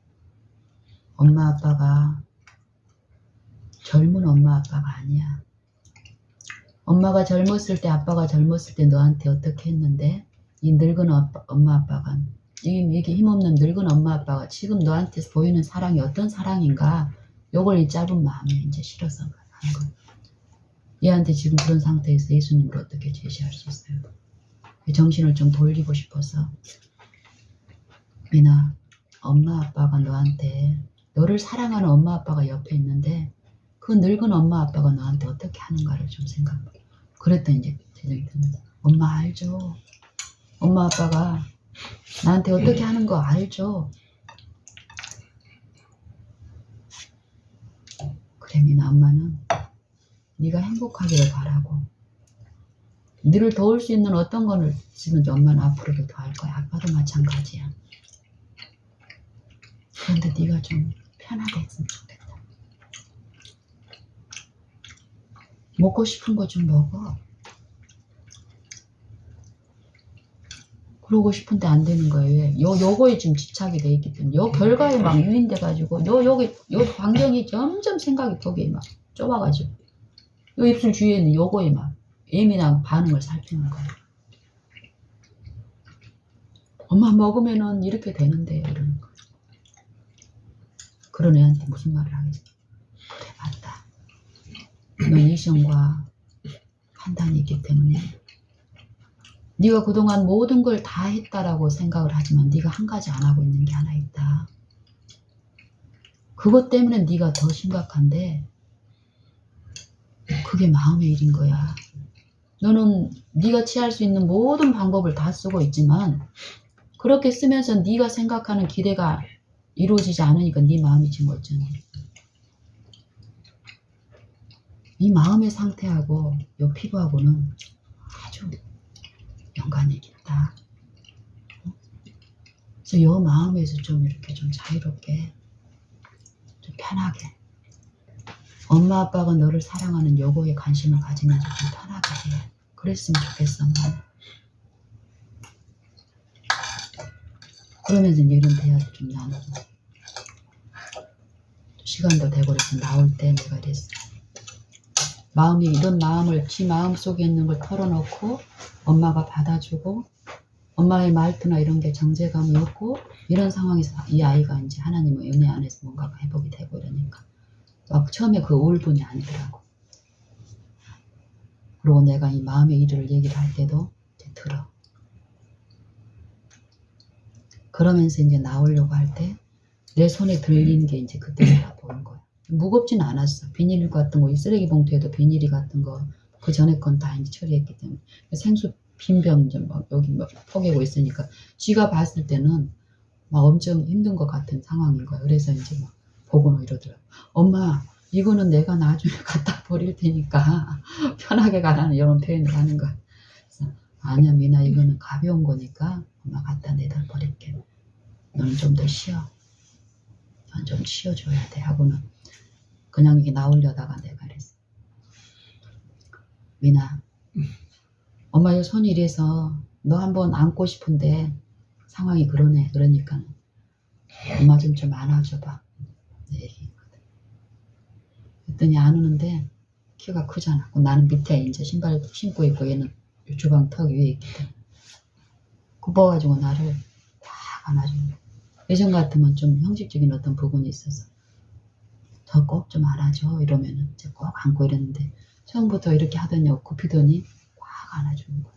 엄마 아빠가 젊은 엄마 아빠가 아니야. 엄마가 젊었을 때 아빠가 젊었을 때 너한테 어떻게 했는데 이 늙은 엄마 아빠가 이게 힘없는 늙은 엄마 아빠가 지금 너한테 보이는 사랑이 어떤 사랑인가 요걸 이 짧은 마음에 이제 실어서 하는 거야. 얘한테 지금 그런 상태에서 예수님을 어떻게 제시할 수 있어요? 정신을 좀 돌리고 싶어서 미나 엄마 아빠가 너한테 너를 사랑하는 엄마 아빠가 옆에 있는데 그 늙은 엄마 아빠가 너한테 어떻게 하는가를 좀 생각해. 그랬더니 이제 재정이 들면서 엄마 알죠. 엄마 아빠가 나한테 어떻게 하는 거 알죠. 그래 미나 엄마는 네가 행복하기를 바라고 너를 도울 수 있는 어떤 거를 지금 엄마는 앞으로도 더 할 거야. 아빠도 마찬가지야. 그런데 네가 좀 편하게 했으면 좋겠다. 먹고 싶은 거 좀 먹어. 그러고 싶은데 안 되는 거예요. 왜? 요거에 지금 집착이 돼 있기 때문에 요 결과에 막 유인돼 가지고 요 환경이 점점 생각이 거기에 막 좁아가지고 요 입술 주위에 있는 요거에 막 예민한 반응을 살피는 거예요. 엄마 먹으면은 이렇게 되는데 이러는 거예요. 그런 애한테 무슨 말을 하겠어. 그래 맞다. 넌 이성과 판단이 있기 때문에 네가 그동안 모든 걸 다 했다라고 생각을 하지만 네가 한 가지 안 하고 있는 게 하나 있다. 그것 때문에 네가 더 심각한데 그게 마음의 일인 거야. 너는 네가 취할 수 있는 모든 방법을 다 쓰고 있지만 그렇게 쓰면서 네가 생각하는 기대가 이루어지지 않으니까 네 마음이 지금 어쩌니. 이 마음의 상태하고 이 피부하고는 아주 연관이 있다. 그래서 이 마음에서 좀 이렇게 좀 자유롭게 좀 편하게 엄마 아빠가 너를 사랑하는 요거에 관심을 가지면서 좀 편하게 해. 그랬으면 좋겠어. 엄마. 그러면서 이런 대화를 좀 나누고 시간도 되고 그래서 나올 때 내가 이랬어. 마음이 이런 마음을 지 마음속에 있는 걸 털어놓고 엄마가 받아주고 엄마의 말투나 이런 게 정제감이 없고 이런 상황에서 이 아이가 이제 하나님의 은혜 안에서 뭔가가 회복이 되고 이러니까 막 처음에 그 울분이 아니더라고. 그리고 내가 이 마음의 일을 얘기를 할 때도 이제 들어. 그러면서 이제 나오려고 할 때 내 손에 들린 게 이제 그때 다 보는 거야. 무겁진 않았어. 비닐 같은 거, 이 쓰레기 봉투에도 비닐이 같은 거, 그 전에 건 다 이제 처리했기 때문에. 생수 빈병 이제 막 여기 막 포개고 있으니까 쥐가 봤을 때는 막 엄청 힘든 것 같은 상황인 거야. 그래서 이제 막 보고는 이러더라고. 엄마, 이거는 내가 나중에 갖다 버릴 테니까 편하게 가라는 이런 표현을 하는 거야. 그래서 아니야, 미나, 이거는 가벼운 거니까 엄마 갖다 내다 버릴게. 너는 좀 더 쉬어. 넌 좀 쉬어줘야 돼. 하고는 그냥 이게 나오려다가 내가 그랬어. 미나, 엄마 이 손이 이래서 너 한번 안고 싶은데 상황이 그러네. 그러니까 엄마 좀 안아줘봐. 내 얘기거든. 그랬더니 안 오는데 키가 크잖아. 나는 밑에 이제 신발 신고 있고 얘는 주방 턱 위에 있기 때문에 굽어가지고 나를 딱 안아주는 거야. 예전 같으면 좀 형식적인 어떤 부분이 있어서 더 꼭 좀 안아줘 이러면은 이제 꼭 안고 이랬는데 처음부터 이렇게 하더니 굽히더니 꽉 안아주는 거야.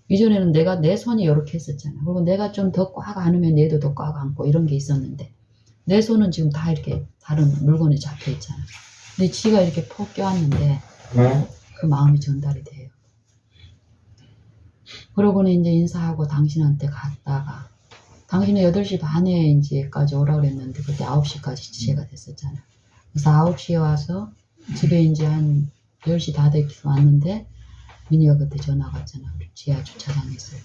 이전에는 내가 내 손이 이렇게 했었잖아. 그리고 내가 좀 더 꽉 안으면 얘도 더 꽉 안고 이런 게 있었는데 내 손은 지금 다 이렇게 다른 물건에 잡혀 있잖아. 근데 지가 이렇게 폭 껴왔는데 그 마음이 전달이 돼요. 그러고는 이제 인사하고 당신한테 갔다가 당신은 8시 반에 이제까지 오라 그랬는데 그때 9시까지 지체가 됐었잖아. 그래서 9시에 와서 집에 이제 한 10시 다 돼서 왔는데 민희가 그때 전화가 왔잖아. 우리 지하 주차장에 있을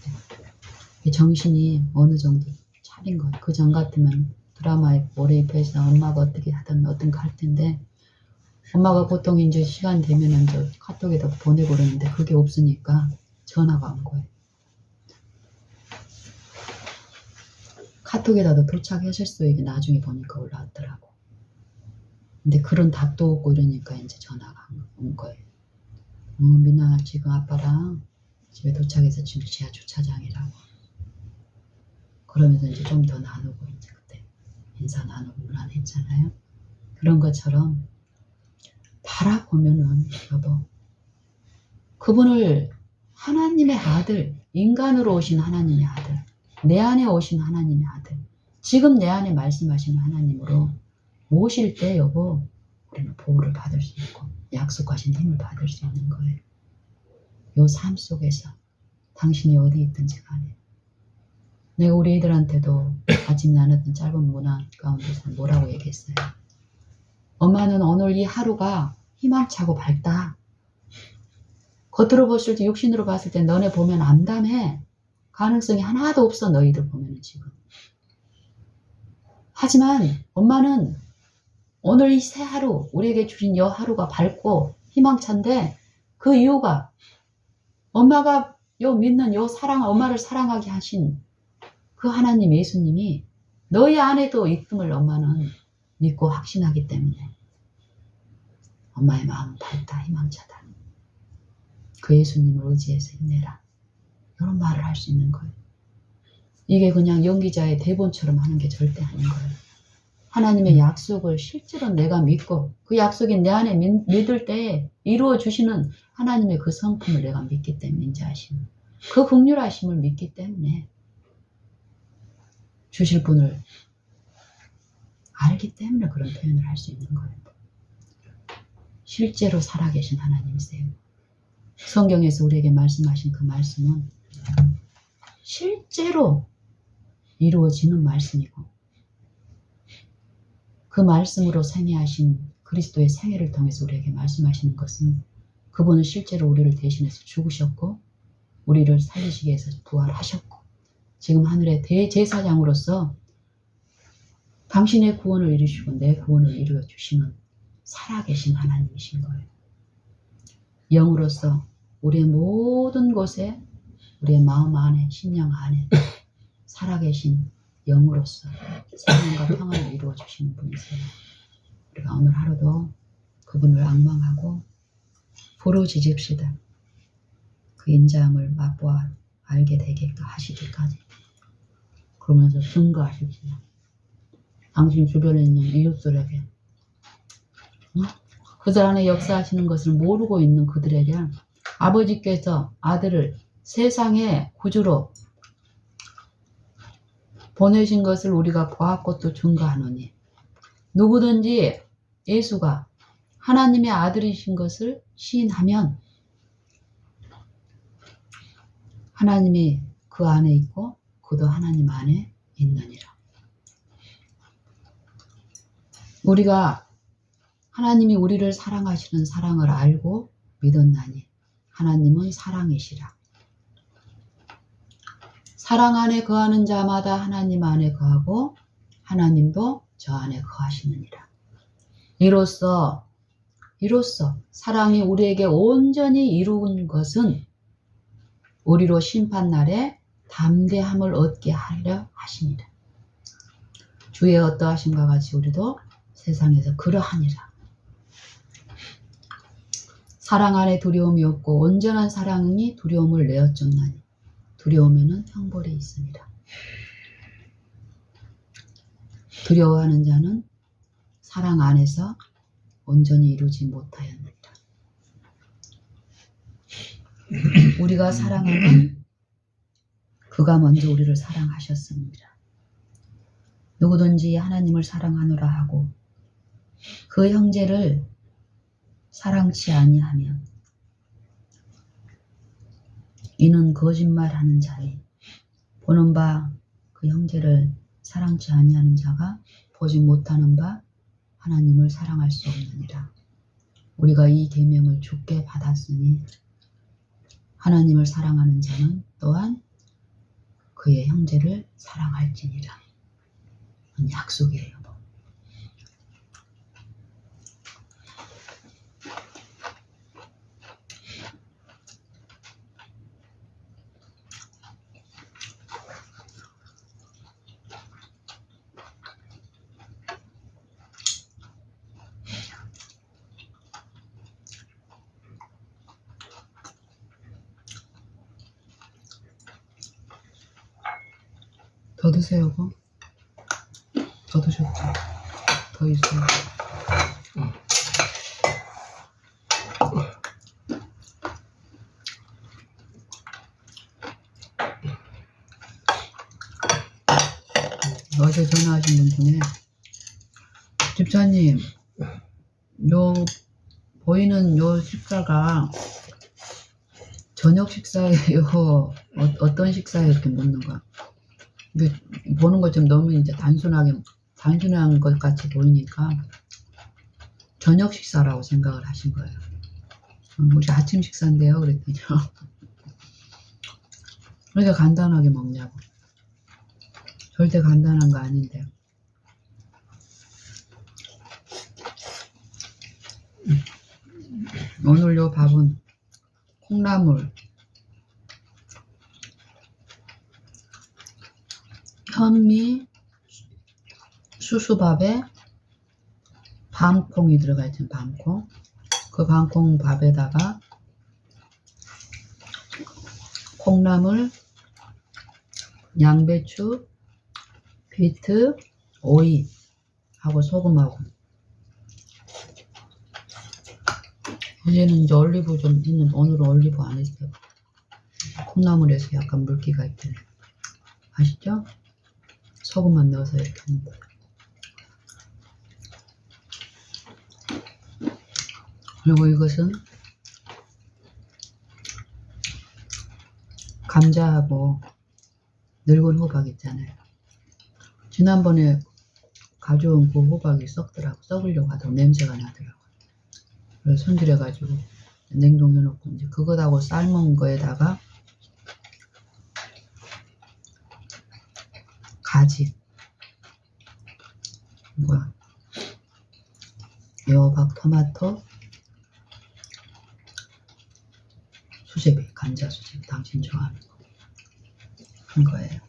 때. 정신이 어느 정도 차린 거야. 그 전 같으면 드라마에 몰입해서 엄마가 어떻게 하든 어떤 거 할 텐데 엄마가 보통 이제 시간 되면 이제 카톡에다 보내고 그러는데 그게 없으니까 전화가 온 거예요. 카톡에다도 도착하셨어요. 이게 나중에 보니까 올라왔더라고. 근데 그런 답도 없고 이러니까 이제 전화가 온 거예요. 미나 지금 아빠랑 집에 도착해서 지금 지하 주차장이라고. 그러면서 이제 좀 더 나누고 이제 그때 인사 나누고 문안했잖아요. 그런 것처럼 바라보면은 여보 그분을 하나님의 아들, 인간으로 오신 하나님의 아들, 내 안에 오신 하나님의 아들, 지금 내 안에 말씀하시는 하나님으로 모실 때 여보 우리는 보호를 받을 수 있고 약속하신 힘을 받을 수 있는 거예요. 요 삶 속에서 당신이 어디 있든지 간에 내가 우리 애들한테도 아침 나눴던 짧은 문화 가운데서 뭐라고 얘기했어요. 엄마는 오늘 이 하루가 희망차고 밝다. 겉으로 봤을 때 육신으로 봤을 때 너네 보면 암담해. 가능성이 하나도 없어 너희들 보면 지금. 하지만 엄마는 오늘 이 새 하루 우리에게 주신 여 하루가 밝고 희망찬데 그 이유가 엄마가 요 믿는 요 사랑 엄마를 사랑하게 하신 그 하나님 예수님이 너희 안에도 있음을 엄마는 믿고 확신하기 때문에 엄마의 마음은 밝다 희망차다. 그 예수님을 의지해서 힘내라. 이런 말을 할 수 있는 거예요. 이게 그냥 연기자의 대본처럼 하는 게 절대 아닌 거예요. 하나님의 약속을 실제로 내가 믿고 그 약속이 내 안에 믿을 때 이루어 주시는 하나님의 그 성품을 내가 믿기 때문에 인자하심, 그 긍휼하심을 믿기 때문에 주실 분을 알기 때문에 그런 표현을 할 수 있는 거예요. 실제로 살아계신 하나님이세요. 성경에서 우리에게 말씀하신 그 말씀은 실제로 이루어지는 말씀이고 그 말씀으로 생애하신 그리스도의 생애를 통해서 우리에게 말씀하시는 것은 그분은 실제로 우리를 대신해서 죽으셨고 우리를 살리시기 위해서 부활하셨고 지금 하늘의 대제사장으로서 당신의 구원을 이루시고 내 구원을 이루어 주시는 살아계신 하나님이신 거예요. 영으로서 우리의 모든 곳에 우리의 마음 안에 심령 안에 살아계신 영으로서 생명과 평안을 이루어 주시는 분이세요. 우리가 오늘 하루도 그분을 앙망하고 부르짖읍시다. 그 인자함을 맛보아 알게 되게 하시기까지. 그러면서 증거하십시다. 당신 주변에 있는 이웃들에게 그들 안에 역사하시는 것을 모르고 있는 그들에게 아버지께서 아들을 세상의 구주로 보내신 것을 우리가 보았고 또 증거하노니 누구든지 예수가 하나님의 아들이신 것을 시인하면 하나님이 그 안에 있고 그도 하나님 안에 있느니라. 우리가 하나님이 우리를 사랑하시는 사랑을 알고 믿었나니 하나님은 사랑이시라. 사랑 안에 거하는 자마다 하나님 안에 거하고 하나님도 저 안에 거하시느니라. 이로써 사랑이 우리에게 온전히 이룬 것은 우리로 심판날에 담대함을 얻게 하려 하시니라. 주의 어떠하심과 같이 우리도 세상에서 그러하니라. 사랑 안에 두려움이 없고 온전한 사랑이 두려움을 내어 쫓나니 두려움에는 형벌이 있습니다. 두려워하는 자는 사랑 안에서 온전히 이루지 못하였느니라. 우리가 사랑하면 그가 먼저 우리를 사랑하셨습니다. 누구든지 하나님을 사랑하노라 하고 그 형제를 사랑치 아니하면 이는 거짓말하는 자니 보는 바 그 형제를 사랑치 아니하는 자가 보지 못하는 바 하나님을 사랑할 수 없느니라. 우리가 이 계명을 주께 받았으니 하나님을 사랑하는 자는 또한 그의 형제를 사랑할지니라. 약속이에요. 더 드세요, 여보. 더 드셨죠? 더 있어요. 어제 전화하신 분 중에 집사님 요 보이는 요 식사가 저녁 식사예요? 어떤 식사예요? 이렇게 묻는 거야. 근데 보는 것 좀 너무 이제 단순한 것 같이 보이니까 저녁 식사라고 생각을 하신 거예요. 우리 아침 식사인데요. 그랬더니요. 그러니까 간단하게 먹냐고. 절대 간단한 거 아닌데. 오늘 요 밥은 콩나물, 현미, 수수밥에 밤콩이 들어가 있죠. 밤콩. 그 밤콩 밥에다가 콩나물, 양배추, 비트, 오이 하고 소금하고. 어제는 이제 올리브 좀 있는, 오늘은 올리브 안 했어요. 콩나물에서 약간 물기가 있길래. 아시죠? 소금만 넣어서 이렇게 하는 거예요. 그리고 이것은 감자하고 늙은 호박 있잖아요. 지난번에 가져온 그 호박이 썩으려고 하더라고. 냄새가 나더라고. 그래서 손질해가지고 냉동해놓고 이제 그거하고 삶은 거에다가 가지, 애호박, 토마토, 수제비, 감자 수제비, 당신 좋아하는 거. 한 거예요.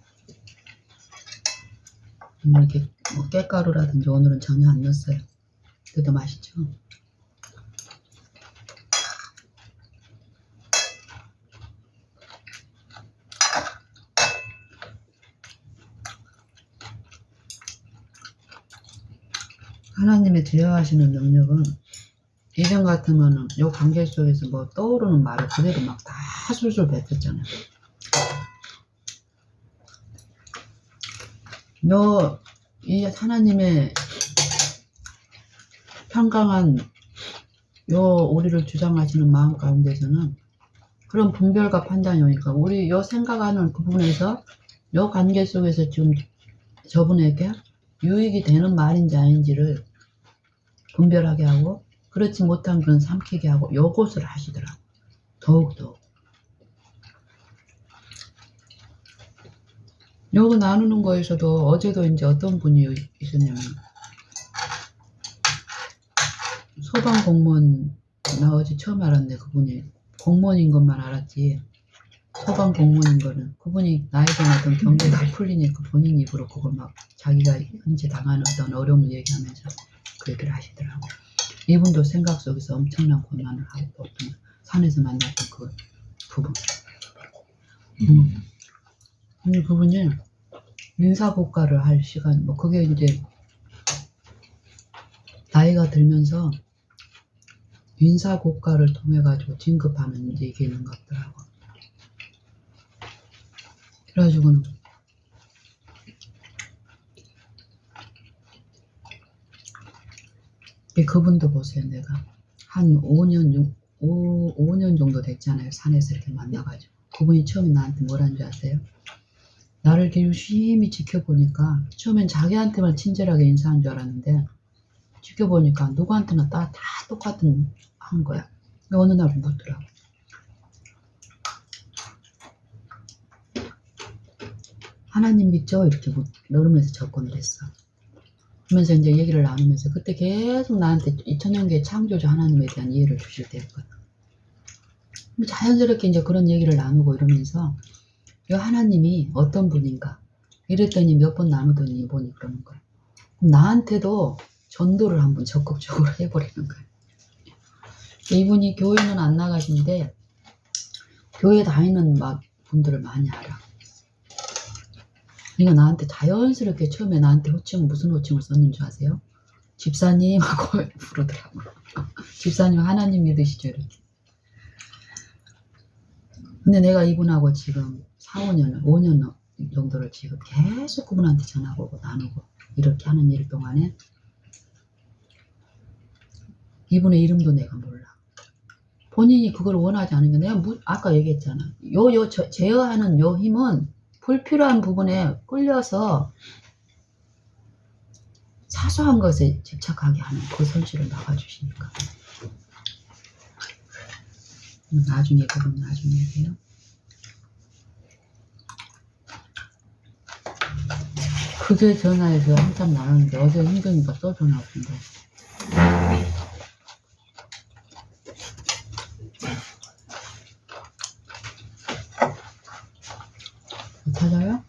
이렇게 뭐 깻가루라든지 오늘은 전혀 안 넣었어요. 그래도 맛있죠? 하나님의 제어하시는 능력은 이전 같으면은 요 관계 속에서 뭐 떠오르는 말을 그대로 막 다 술술 뱉었잖아요. 이 하나님의 평강한 우리를 주장하시는 마음 가운데서는 그런 분별과 판단이 오니까 우리 생각하는 그 부분에서 관계 속에서 지금 저분에게 유익이 되는 말인지 아닌지를 분별하게 하고 그렇지 못한 건 삼키게 하고 요것을 하시더라고. 더욱더 요거 나누는 거에서도 어제도 이제 어떤 분이 있었냐면 소방 공무원, 나 어제 처음 알았네. 그분이 공무원인 것만 알았지 소방 공무원인 거는 그분이 나에 대한 어떤 경계가 풀리니까 본인 입으로 그걸 막 자기가 현재 당하는 어떤 어려움을 얘기하면서 그 얘기를 하시더라고. 이분도 생각 속에서 엄청난 고난을 하고 어떤 산에서 만났던 그 부분. 근데 그분이 인사고과를 할 시간, 뭐 그게 이제 나이가 들면서 인사고과를 통해 가지고 진급하는 이제 이게 있는 것 같더라고. 그래가지고는 그분도 보세요. 내가 한 5년 정도 됐잖아요. 산에서 이렇게 만나가지고 그분이 처음에 나한테 뭐라는 줄 아세요? 나를 이렇게 유심히 지켜보니까 처음엔 자기한테만 친절하게 인사한 줄 알았는데 지켜보니까 누구한테나 다 똑같은 한 거야. 어느 날 묻더라고. 하나님 믿죠? 이렇게 물으면서 접근을 했어. 그러면서 이제 얘기를 나누면서 그때 계속 나한테 2000년계 창조주 하나님에 대한 이해를 주실 때였거든. 자연스럽게 이제 그런 얘기를 나누고 이러면서 이 하나님이 어떤 분인가 이랬더니 몇 번 나누더니 보니 그러는 거야. 그럼 나한테도 전도를 한번 적극적으로 해버리는 거야. 이분이 교회는 안 나가시는데 교회 다니는 막 분들을 많이 알아. 그러니까 나한테 자연스럽게 처음에 나한테 무슨 호칭을 썼는 줄 아세요? 집사님 하고 부르더라고. 집사님 하나님 믿으시죠? 이렇게. 근데 내가 이분하고 지금 4, 5년 정도를 지금 계속 그분한테 전화가 오고 나누고 이렇게 하는 일 동안에 이분의 이름도 내가 몰라. 본인이 그걸 원하지 않으면 내가 아까 얘기했잖아. 제어하는 요 힘은 불필요한 부분에 끌려서 사소한 것에 집착하게 하는 그 손실을 막아주시니까. 나중에 그건 나중에 얘기해요. 그게 전화해서 한참 나왔는데 어제 힘드니까 또 전화 왔는데. 찾아요?